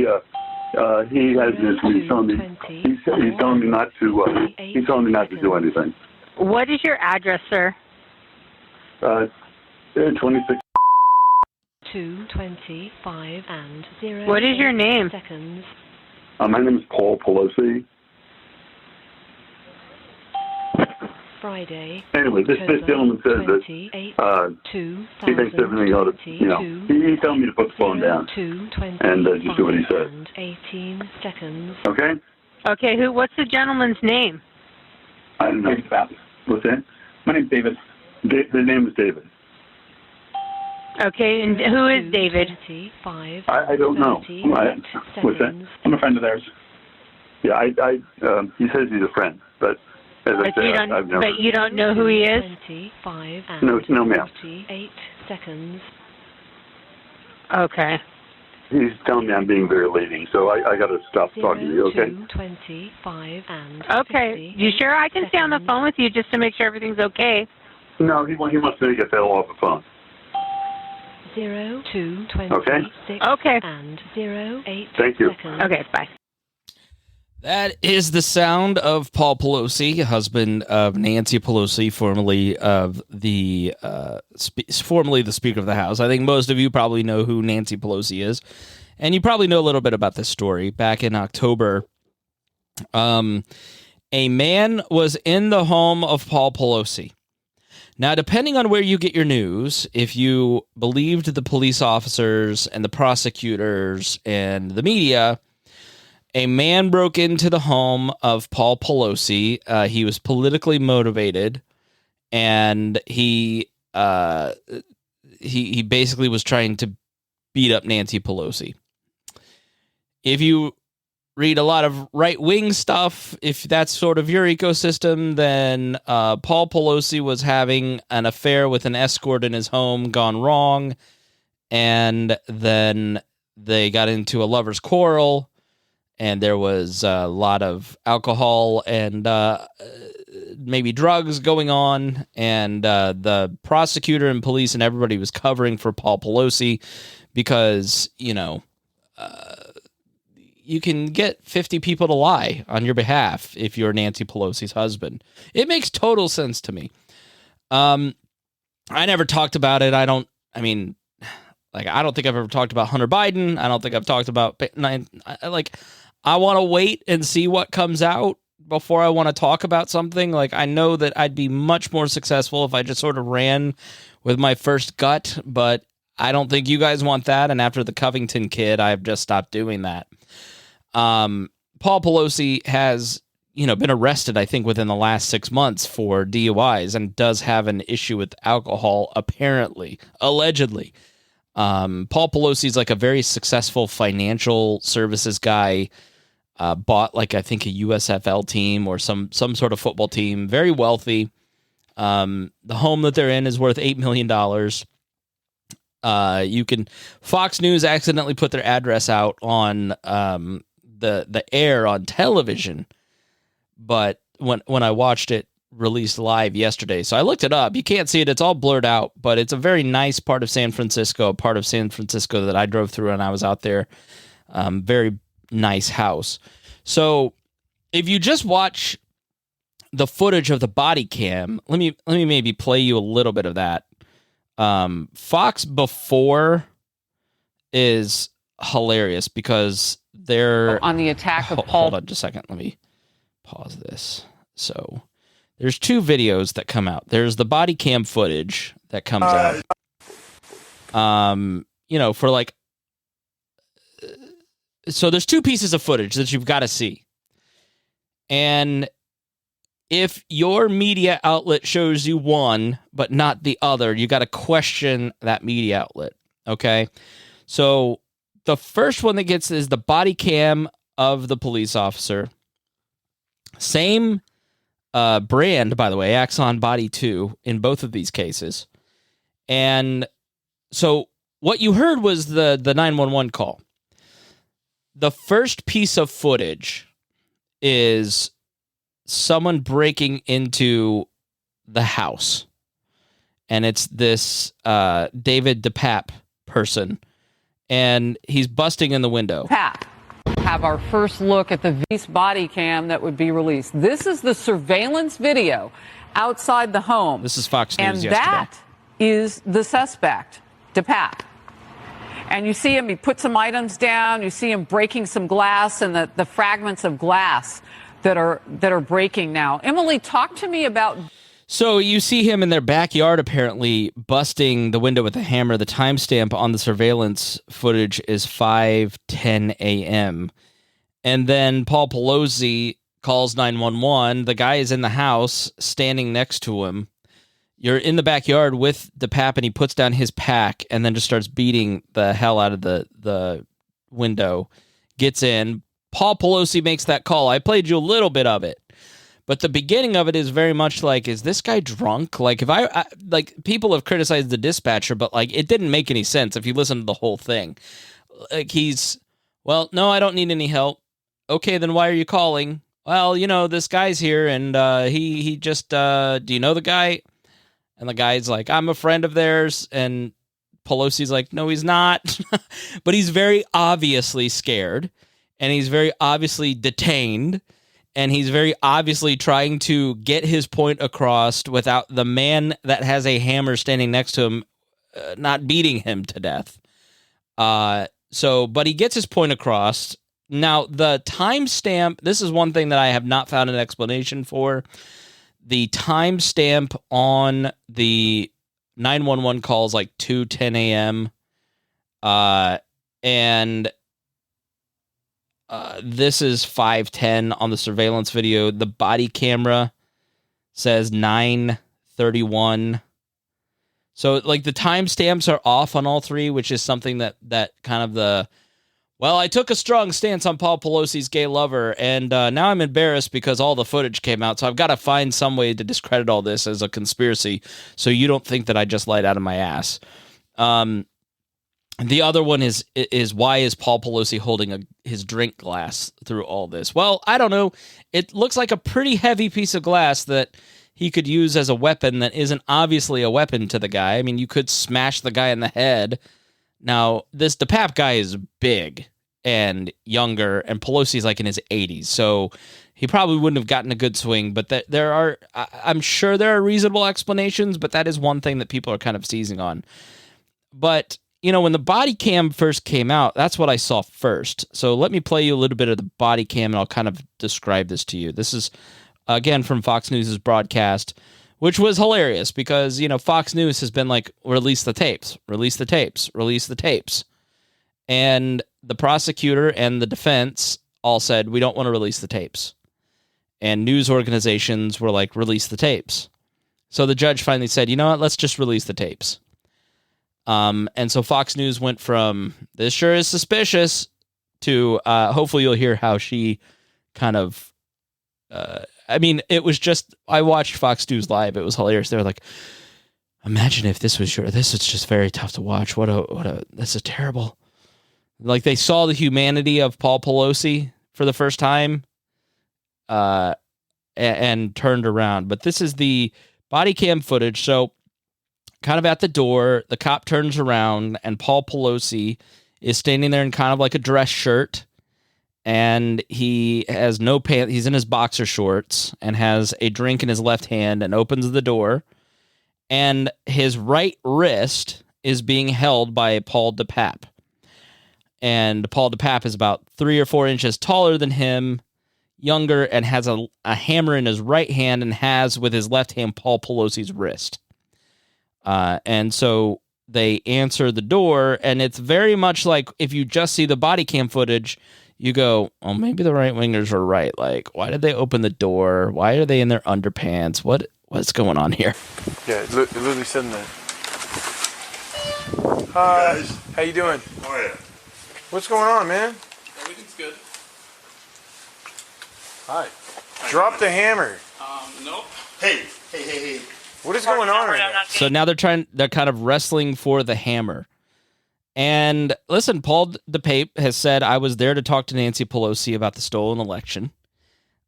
has this. He's telling me not to. He's telling me not to do anything. What is your address, sir? 26. 2:25 and 0. What is your name? Seconds. My name is Paul Pelosi. Friday. Anyway, this gentleman says that he thinks everything ought to, he told me to put the phone down and just do what he says. 18 seconds. Okay? Okay, what's the gentleman's name? I don't know. What's that? My name's David. The name is David. Okay, and who is David? I don't know. What's that? I'm a friend of theirs. Yeah, he says he's a friend, but as I said, I've never. But you don't know who he is? 25 No, ma'am. 48 seconds. Okay. He's telling me I'm being very leading, so I got to stop talking to you, okay? 25 and Okay. You sure I can stay on the phone with you just to make sure everything's okay? No, he wants me to get the hell off the phone. 0 to 26 Okay. and 0 8 Thank you. seconds. Okay, bye. That is the sound of Paul Pelosi, husband of Nancy Pelosi, formerly the Speaker of the House. I think most of you probably know who Nancy Pelosi is, and you probably know a little bit about this story. Back in October, a man was in the home of Paul Pelosi. Now, depending on where you get your news, if you believed the police officers and the prosecutors and the media, a man broke into the home of Paul Pelosi. He was politically motivated, and he basically was trying to beat up Nancy Pelosi. If you read a lot of right-wing stuff, if that's sort of your ecosystem, then Paul Pelosi was having an affair with an escort in his home gone wrong, and then they got into a lover's quarrel, and there was a lot of alcohol and maybe drugs going on, and the prosecutor and police and everybody was covering for Paul Pelosi because, you can get 50 people to lie on your behalf if you're Nancy Pelosi's husband. It makes total sense to me. I never talked about it. I don't think I've ever talked about Hunter Biden. I don't think I've talked about, I want to wait and see what comes out before I want to talk about something. Like, I know that I'd be much more successful if I just sort of ran with my first gut, but I don't think you guys want that. And after the Covington kid, I've just stopped doing that. Paul Pelosi has, been arrested, I think, within the last 6 months for DUIs and does have an issue with alcohol, allegedly. Paul Pelosi is like a very successful financial services guy, bought I think a USFL team or some sort of football team, very wealthy. The home that they're in is worth $8 million. Fox News accidentally put their address out on the air on television, but when I watched it released live yesterday, so I looked it up. You can't see it; it's all blurred out, but it's a very nice part of San Francisco, that I drove through and I was out there. Very nice house. So if you just watch the footage of the body cam, let me maybe play you a little bit of that. Fox before is hilarious because they're on the attack of Paul. Hold on just a second. Let me pause this. So there's two videos that come out. There's the body cam footage that comes out. So there's two pieces of footage that you've got to see. And if your media outlet shows you one, but not the other, you got to question that media outlet. Okay. So the first one that gets is the body cam of the police officer. Same brand, by the way, Axon Body 2 in both of these cases. And so what you heard was the 911 call. The first piece of footage is someone breaking into the house. And it's this David DePape person. And he's busting in the window. Have our first look at the police body cam that would be released. This is the surveillance video outside the home. This is Fox News and yesterday. That is the suspect, DePape. And you see him, he put some items down, you see him breaking some glass and the fragments of glass that are breaking now. Emily, talk to me about... So you see him in their backyard, apparently, busting the window with a hammer. The timestamp on the surveillance footage is 5:10 a.m. And then Paul Pelosi calls 911. The guy is in the house, standing next to him. You're in the backyard with DePape, and he puts down his pack and then just starts beating the hell out of the window. Gets in. Paul Pelosi makes that call. I played you a little bit of it. But the beginning of it is very much like, is this guy drunk? Like, if I like, people have criticized the dispatcher, but like, it didn't make any sense if you listen to the whole thing. Like, well, no, I don't need any help. Okay, then why are you calling? Well, this guy's here, and he just, do you know the guy? And the guy's like, I'm a friend of theirs, and Pelosi's like, no, he's not. But he's very obviously scared, and he's very obviously detained. And he's very obviously trying to get his point across without the man that has a hammer standing next to him not beating him to death. But he gets his point across. Now, the timestamp, this is one thing that I have not found an explanation for. The timestamp on the 911 calls like 2:10 a.m. And this is 5:10 on the surveillance video. The body camera says 9:31. So, like, the timestamps are off on all three, which is something that kind of I took a strong stance on Paul Pelosi's gay lover, and now I'm embarrassed because all the footage came out, so I've got to find some way to discredit all this as a conspiracy so you don't think that I just lied out of my ass. The other one is why is Paul Pelosi holding his drink glass through all this? Well, I don't know. It looks like a pretty heavy piece of glass that he could use as a weapon that isn't obviously a weapon to the guy. I mean, you could smash the guy in the head. Now, this DePape guy is big and younger, and Pelosi's like in his 80s, so he probably wouldn't have gotten a good swing, but I'm sure there are reasonable explanations, but that is one thing that people are kind of seizing on. But when the body cam first came out, that's what I saw first. So let me play you a little bit of the body cam, and I'll kind of describe this to you. This is, again, from Fox News' broadcast, which was hilarious because, Fox News has been like, release the tapes, release the tapes, release the tapes. And the prosecutor and the defense all said, we don't want to release the tapes. And news organizations were like, release the tapes. So the judge finally said, you know what, let's just release the tapes. And so Fox News went from, this sure is suspicious, to hopefully you'll hear how she kind of, it was just, I watched Fox News Live. It was hilarious. They were like, imagine if this was this is just very tough to watch. This is terrible. Like, they saw the humanity of Paul Pelosi for the first time and turned around. But this is the body cam footage. So kind of at the door, the cop turns around, and Paul Pelosi is standing there in kind of like a dress shirt, and he has no pants. He's in his boxer shorts and has a drink in his left hand and opens the door, and his right wrist is being held by Paul DePape. And Paul DePape is about 3 or 4 inches taller than him, younger, and has a hammer in his right hand and has, with his left hand, Paul Pelosi's wrist. And so they answer the door, and it's very much like if you just see the body cam footage, you go, oh, maybe the right-wingers were right. Like, why did they open the door? Why are they in their underpants? What's going on here? Yeah, it literally said in there. Hi, guys. How you doing? Oh, yeah. What's going on, man? Everything's good. Hi. Drop the hammer. Nope. Hey. What is going on right now? So now they're kind of wrestling for the hammer. And listen, Paul DePape has said, I was there to talk to Nancy Pelosi about the stolen election.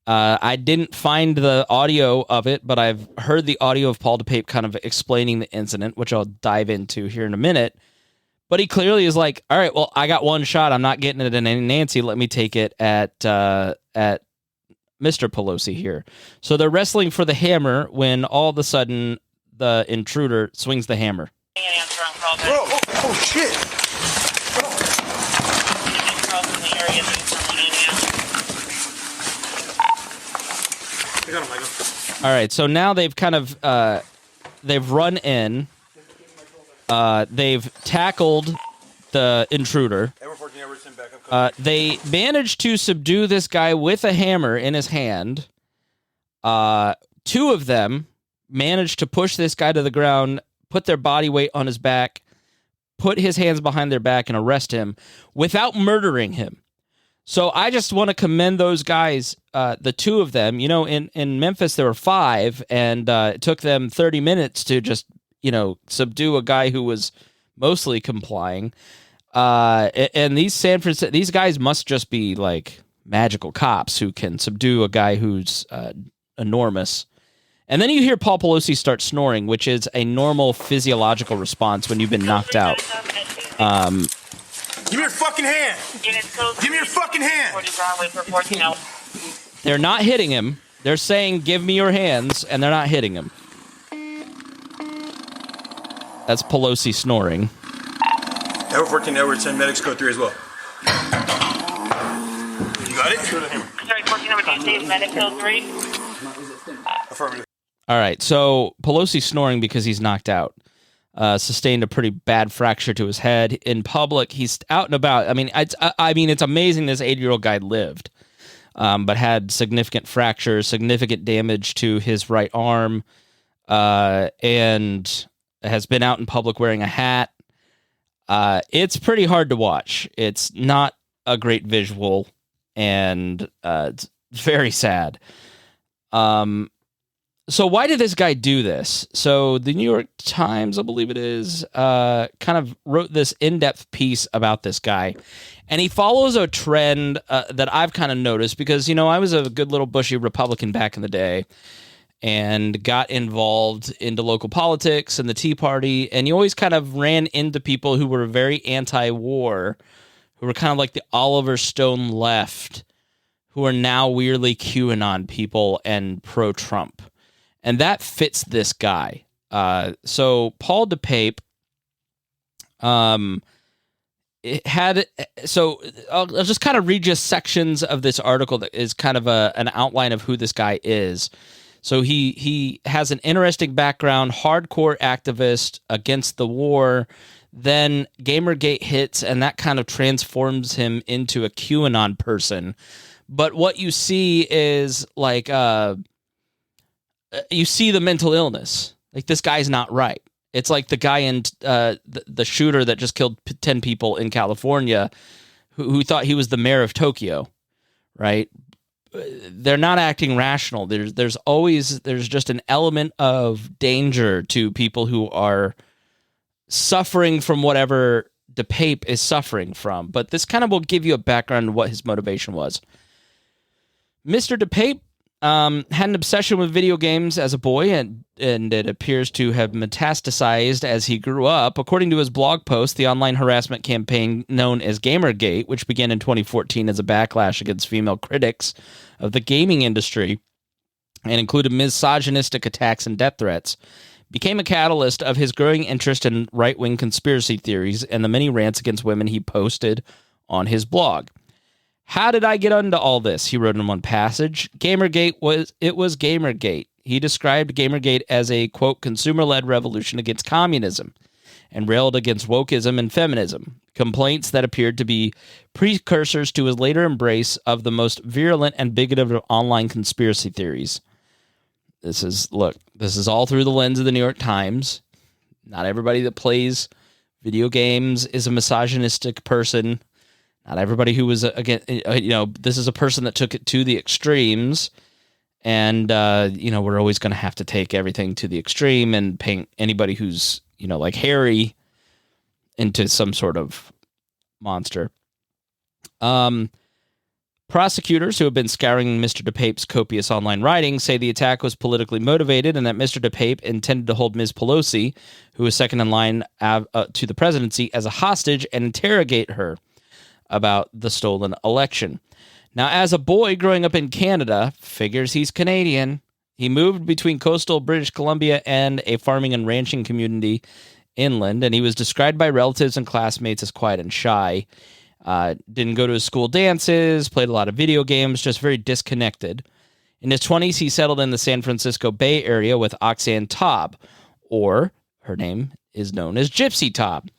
I didn't find the audio of it, but I've heard the audio of Paul DePape kind of explaining the incident, which I'll dive into here in a minute. But he clearly is like, all right, well, I got one shot. I'm not getting it in Nancy. Let me take it at Mr. Pelosi here. So they're wrestling for the hammer when all of a sudden the intruder swings the hammer. Bro, oh shit. All right, so now they've kind of they've run in. They've tackled the intruder. They managed to subdue this guy with a hammer in his hand. Two of them managed to push this guy to the ground, put their body weight on his back, put his hands behind their back, and arrest him without murdering him. So I just want to commend those guys, the two of them. You know, in Memphis, there were 5, and it took them 30 minutes to just, subdue a guy who was mostly complying. And these guys must just be like magical cops who can subdue a guy who's enormous. And then you hear Paul Pelosi start snoring, which is a normal physiological response when you've been knocked out. Give me your fucking hand. Give me your fucking hand. They're not hitting him. They're saying, give me your hands, and they're not hitting him. That's Pelosi snoring. Network 14, Network 10, medics code 3 as well. You got it? Sorry, 14 number 2 stays medic code 3. Affirmative. All right, so Pelosi's snoring because he's knocked out. Sustained a pretty bad fracture to his head in public. He's out and about. I mean, it's amazing this 80-year-old guy lived, but had significant fractures, significant damage to his right arm, and has been out in public wearing a hat. It's pretty hard to watch. It's not a great visual, and it's very sad. So why did this guy do this? So the New York Times, I believe it is, kind of wrote this in-depth piece about this guy. And he follows a trend that I've kind of noticed because, I was a good little bushy Republican back in the day and got involved into local politics and the Tea Party. And you always kind of ran into people who were very anti-war, who were kind of like the Oliver Stone left, who are now weirdly QAnon people and pro-Trump. And that fits this guy. So Paul DePape I'll just kind of read just sections of this article that is kind of an outline of who this guy is. So he has an interesting background, hardcore activist against the war. Then Gamergate hits, and that kind of transforms him into a QAnon person. But what you see is like you see the mental illness. Like, this guy's not right. It's like the guy in the shooter that just killed 10 people in California who thought he was the mayor of Tokyo, right? They're not acting rational. There's just an element of danger to people who are suffering from whatever DePape is suffering from. But this kind of will give you a background of what his motivation was. Mr. DePape had an obsession with video games as a boy, and it appears to have metastasized as he grew up. According to his blog post, the online harassment campaign known as Gamergate, which began in 2014 as a backlash against female critics of the gaming industry and included misogynistic attacks and death threats, became a catalyst of his growing interest in right-wing conspiracy theories and the many rants against women he posted on his blog. How did I get into all this? He wrote in one passage. Gamergate was Gamergate. He described Gamergate as a, quote, consumer-led revolution against communism and railed against wokeism and feminism, complaints that appeared to be precursors to his later embrace of the most virulent and bigoted of online conspiracy theories. This is all through the lens of the New York Times. Not everybody that plays video games is a misogynistic person. Not everybody who was, again, this is a person that took it to the extremes. And, we're always going to have to take everything to the extreme and paint anybody who's, like Harry into some sort of monster. Prosecutors who have been scouring Mr. DePape's copious online writing say the attack was politically motivated and that Mr. DePape intended to hold Ms. Pelosi, who was second in line to the presidency, as a hostage and interrogate her about the stolen election. Now, as a boy growing up in Canada, figures he's Canadian, He moved between coastal British Columbia and a farming and ranching community inland, and he was described by relatives and classmates as quiet and shy. Didn't go to his school dances, played a lot of video games, just very disconnected. In his 20s, he settled in the San Francisco Bay Area with Oxanne Taub, or her name is known as Gypsy Taub.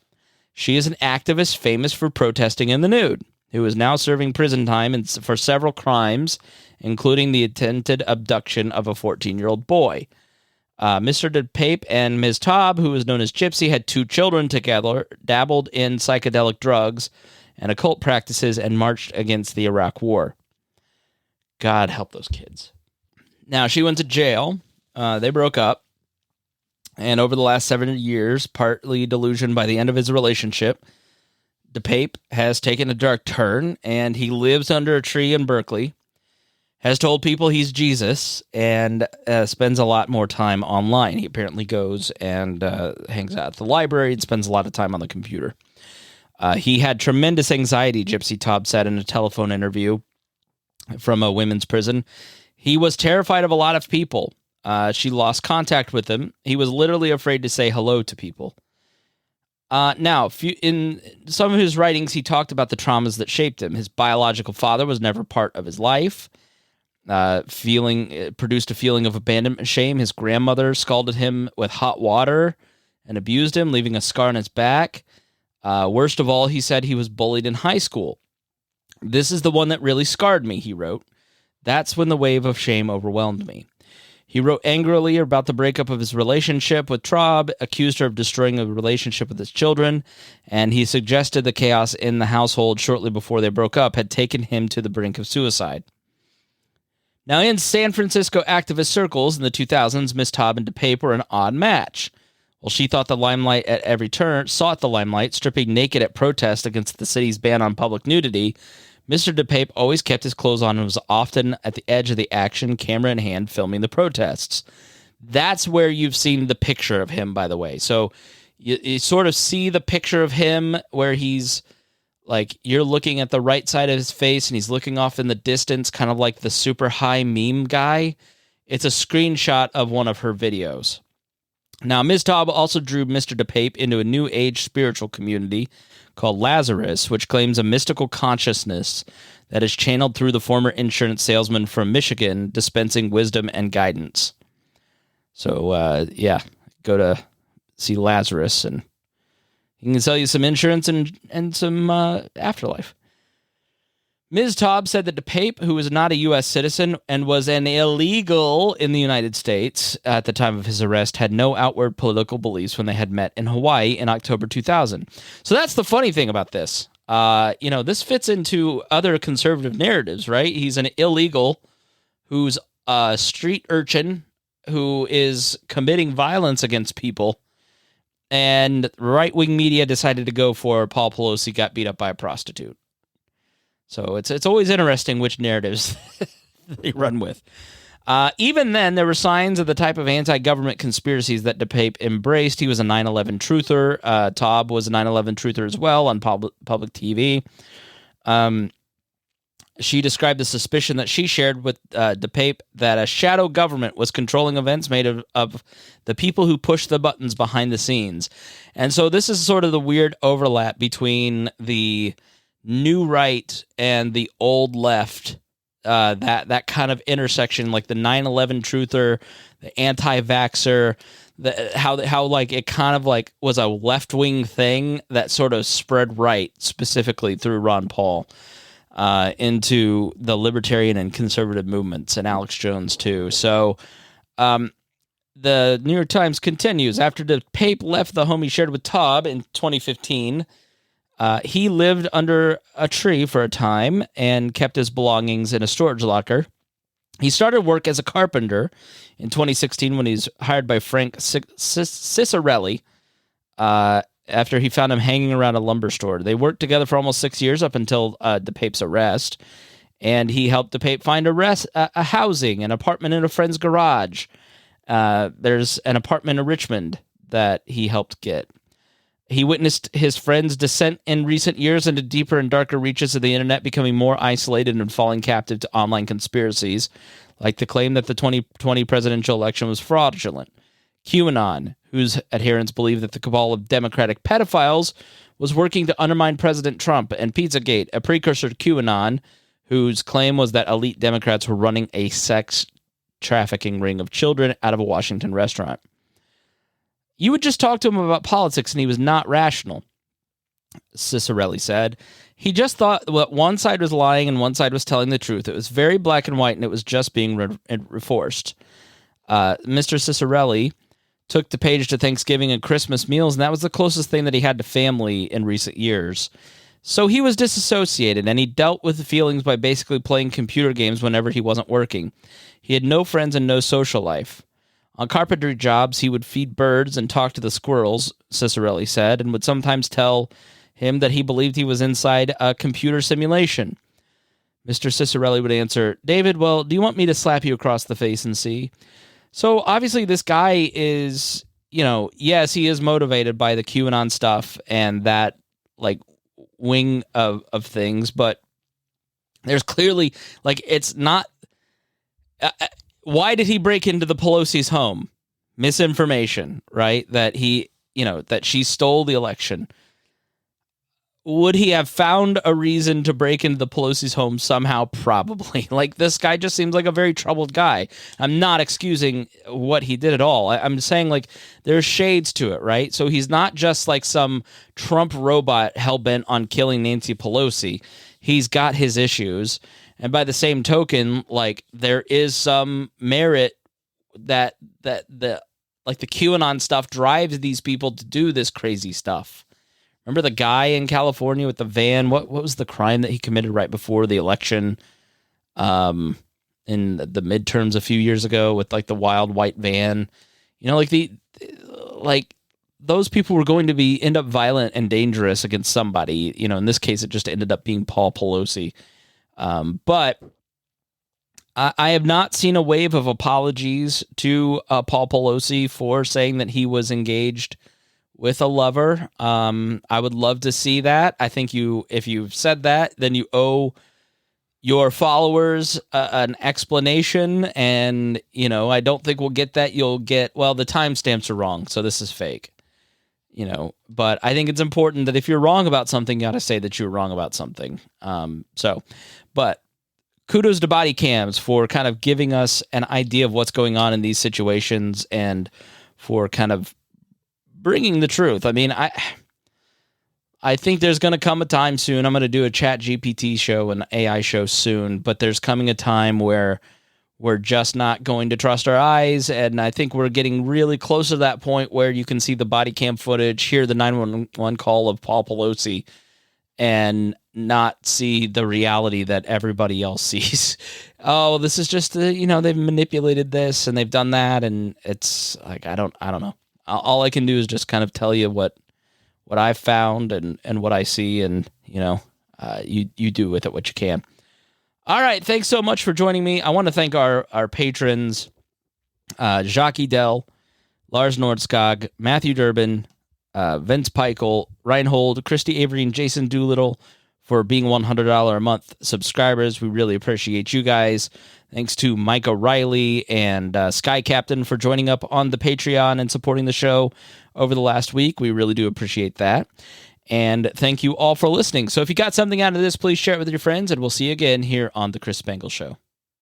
She is an activist famous for protesting in the nude, who is now serving prison time for several crimes, including the attempted abduction of a 14-year-old boy. Mr. DePape and Ms. Taub, who was known as Gypsy, had 2 children together, dabbled in psychedelic drugs and occult practices, and marched against the Iraq War. God help those kids. Now, she went to jail. They broke up. And over the last 7 years, partly delusioned by the end of his relationship, DePape has taken a dark turn, and he lives under a tree in Berkeley, has told people he's Jesus, and spends a lot more time online. He apparently goes and hangs out at the library and spends a lot of time on the computer. He had tremendous anxiety, Gypsy Taub said in a telephone interview from a women's prison. He was terrified of a lot of people. She lost contact with him. He was literally afraid to say hello to people. Now, in some of his writings, he talked about the traumas that shaped him. His biological father was never part of his life. Produced a feeling of abandonment and shame. His grandmother scalded him with hot water and abused him, leaving a scar on his back. Worst of all, he said he was bullied in high school. This is the one that really scarred me, he wrote. That's when the wave of shame overwhelmed me. He wrote angrily about the breakup of his relationship with Taub, accused her of destroying a relationship with his children, and he suggested the chaos in the household shortly before they broke up had taken him to the brink of suicide. Now, in San Francisco activist circles in the 2000s, Miss Taub and DePape were an odd match. Well, she thought the limelight at every turn, sought the limelight, stripping naked at protest against the city's ban on public nudity. Mr. DePape always kept his clothes on and was often at the edge of the action, camera in hand, filming the protests. That's where you've seen the picture of him, by the way. So you sort of see the picture of him where he's like, you're looking at the right side of his face and he's looking off in the distance, kind of like the super high meme guy. It's a screenshot of one of her videos. Now, Ms. Taub also drew Mr. DePape into a new age spiritual community called Lazarus, which claims a mystical consciousness that is channeled through the former insurance salesman from Michigan, dispensing wisdom and guidance. So, go to see Lazarus, and he can sell you some insurance and some afterlife. Ms. Taub said that DePape, who was not a U.S. citizen and was an illegal in the United States at the time of his arrest, had no outward political beliefs when they had met in Hawaii in October 2000. So that's the funny thing about this. This fits into other conservative narratives, right? He's an illegal who's a street urchin who is committing violence against people, and right-wing media decided to go for Paul Pelosi got beat up by a prostitute. So it's always interesting which narratives they run with. Even then, there were signs of the type of anti-government conspiracies that DePape embraced. He was a 9/11 truther. Taub was a 9/11 truther as well on public TV. She described the suspicion that she shared with DePape that a shadow government was controlling events made of the people who push the buttons behind the scenes. And so this is sort of the weird overlap between the new right and the old left, that kind of intersection, like the 9/11 truther, the anti-vaxxer, how like it kind of like was a left-wing thing that sort of spread right, specifically through Ron Paul, into the libertarian and conservative movements, and Alex Jones too. So the New York Times continues, after DePape left the home he shared with Taub in 2015, he lived under a tree for a time and kept his belongings in a storage locker. He started work as a carpenter in 2016 when he was hired by Frank Cicerelli after he found him hanging around a lumber store. They worked together for almost 6 years up until DePape's arrest, and he helped DePape find a housing, an apartment in a friend's garage. There's an apartment in Richmond that he helped get. He witnessed his friends' descent in recent years into deeper and darker reaches of the internet, becoming more isolated and falling captive to online conspiracies, like the claim that the 2020 presidential election was fraudulent. QAnon, whose adherents believe that the cabal of Democratic pedophiles was working to undermine President Trump, and Pizzagate, a precursor to QAnon, whose claim was that elite Democrats were running a sex trafficking ring of children out of a Washington restaurant. You would just talk to him about politics and he was not rational, Cicerelli said. He just thought that one side was lying and one side was telling the truth. It was very black and white and it was just being reinforced. Mr. Cicerelli took the page to Thanksgiving and Christmas meals, and that was the closest thing that he had to family in recent years. So he was disassociated, and he dealt with the feelings by basically playing computer games whenever he wasn't working. He had no friends and no social life. On carpentry jobs, he would feed birds and talk to the squirrels, Cicerelli said, and would sometimes tell him that he believed he was inside a computer simulation. Mr. Cicerelli would answer, David, well, do you want me to slap you across the face and see? So obviously this guy is, yes, he is motivated by the QAnon stuff and that, wing of things, but there's clearly, it's not... why did he break into the Pelosi's home? Misinformation, right? That that she stole the election. Would he have found a reason to break into the Pelosi's home somehow? Probably. This guy just seems like a very troubled guy. I'm not excusing what he did at all. I'm saying, there's shades to it, right? So he's not just some Trump robot hell-bent on killing Nancy Pelosi. He's got his issues. And by the same token, there is some merit that the QAnon stuff drives these people to do this crazy stuff. Remember the guy in California with the van? What was the crime that he committed right before the election in the midterms a few years ago with the wild white van? Those people were going to end up violent and dangerous against somebody. In this case, it just ended up being Paul Pelosi. But I have not seen a wave of apologies to Paul Pelosi for saying that he was engaged with a lover. I would love to see that. I think if you've said that, then you owe your followers an explanation. And, I don't think we'll get that. You'll get, the timestamps are wrong, so this is fake. But I think it's important that if you're wrong about something, you got to say that you're wrong about something. But kudos to body cams for kind of giving us an idea of what's going on in these situations and for kind of bringing the truth. I mean, I think there's going to come a time soon. I'm going to do a Chat GPT show, an AI show soon, but there's coming a time where we're just not going to trust our eyes. And I think we're getting really close to that point where you can see the body cam footage, hear the 911 call of Paul Pelosi, and not see the reality that everybody else sees. Oh, this is just, they've manipulated this and they've done that. And it's I don't know. All I can do is just kind of tell you what I've found and what I see. And, you do with it what you can. All right. Thanks so much for joining me. I want to thank our patrons, Jacques Dell, Lars Nordskog, Matthew Durbin, Vince Peichel, Reinhold, Christy Avery, and Jason Doolittle for being $100 a month subscribers. We really appreciate you guys. Thanks to Mike O'Reilly and Sky Captain for joining up on the Patreon and supporting the show over the last week. We really do appreciate that. And thank you all for listening. So if you got something out of this, please share it with your friends, and we'll see you again here on The Chris Spangle Show.